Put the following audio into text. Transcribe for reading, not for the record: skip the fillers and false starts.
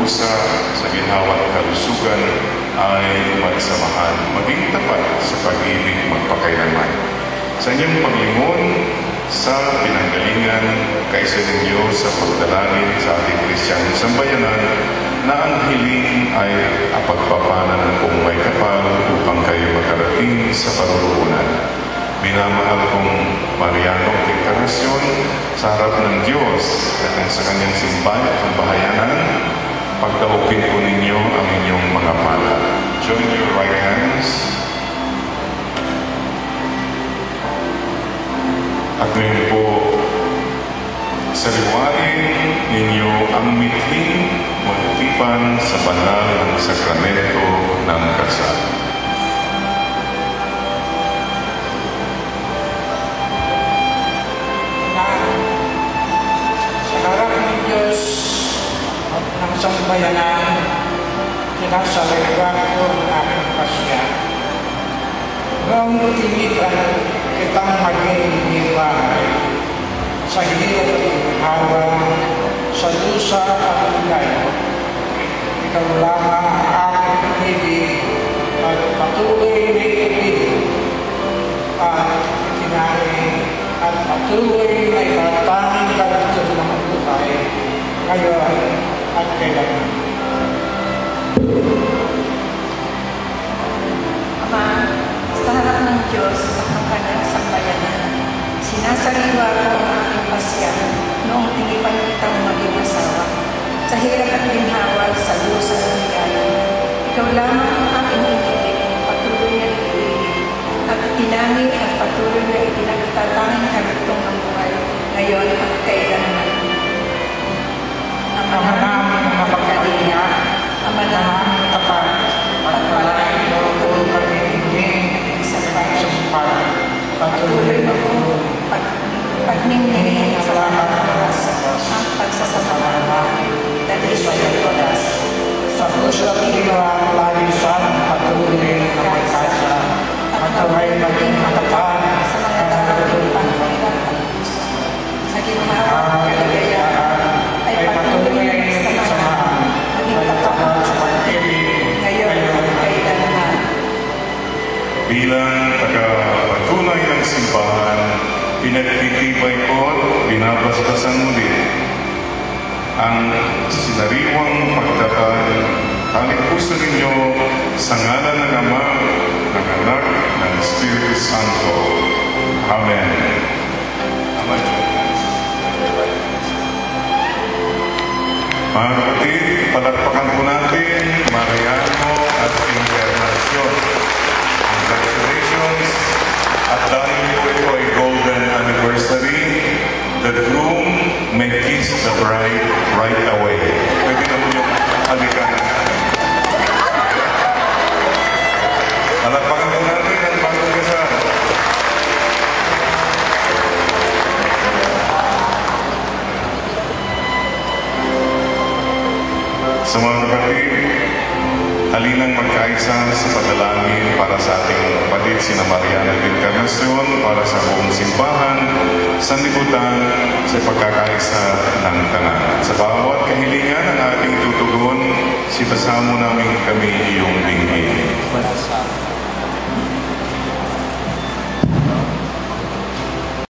pagdurusa sa ginhawat kalusugan ay magsamahan, maging tapat sa pag-ibig magpakailanman. Sa inyong paglingon sa pinanggalingan, kaisa ninyo sa pagdalangin sa ating Kristiyanong sambayanan na ang hiling ay apagpapanan ng kung may kapal upang kayo makarating sa paruroonan. Minamahal kong Marianong Deklarasyon sa harap ng Diyos at sa kanyang sambahayanan, pagdaupin po ninyo ang inyong mga palad. Join your right hands. At ngayon po, saliwain ninyo ang mitling magtipan sa banal ng sakramento ng kasal. Sa harap ng Diyos at ng sambayanan, sinasaliwan ko ang aking pasya. Noong tinitan kitang maging hiwalay sa hirap at hawa, sa dusa at ulay. Ikaw lamang ang aking pinili at patuloy na ibig at kinain at patuloy na itatanging kalagtod ng buhay ngayon at kailanman. Ama, sa harap ng Diyos at ng kanyang sambayanan, sinasariwa ko ang aking pasya noong tinipan kitang maging asawa. Sa hirap at ginhawa, sa lusa at ligaya, ikaw lamang ang aking inibig, patuloy na iibigin, at tinangin at patuloy na itinagtatanging karugtong ng buhay, ngayon at kailanman. Ama namin ang mapagkalinga, Ama namin ang tapat, pagpalain mo kung pag-ibigin sa pagsumpal, patuloy mo kung pagniningin sa lahat ng oras, ang pagsasamahan namin, dahil sa oras. Sa puso at iwa, lalisan, patuloy na magkasa, at naway maging matapan sa mga dapat panghirap at puso. Sa ginhawa at kaligayaan ay patuloy na samahan, maging tapat sa pag-ibig, ngayon at kailanman. Bilang tagapatunay ng simbahan, pinagtitibay ko at binabasbasan muli ang sinariwang pagtatag talik puso ninyo sa ngalan ng Ama, ng Anak, ng Espiritu Santo. Amen. Ama Diyos. Mga kapatid, palakpakan po natin Mariano at Encarnacion. Congratulations! At dahil po ito ay golden anniversary, the groom may kiss the bride right away. Pwede naman yung halikan. Palakpakan po natin ang bagong kasal. Sa mga kapatid, halinang magkaisa sa pagdalangin para sa ating kapatid sina Mariana Encarnacion, para sa buong simbahan, sanlibutan sa pagkakaisa ng tanan. Sa bawat kahilingan ng ating tutugon, sinasamo namin kami iyong dinggin.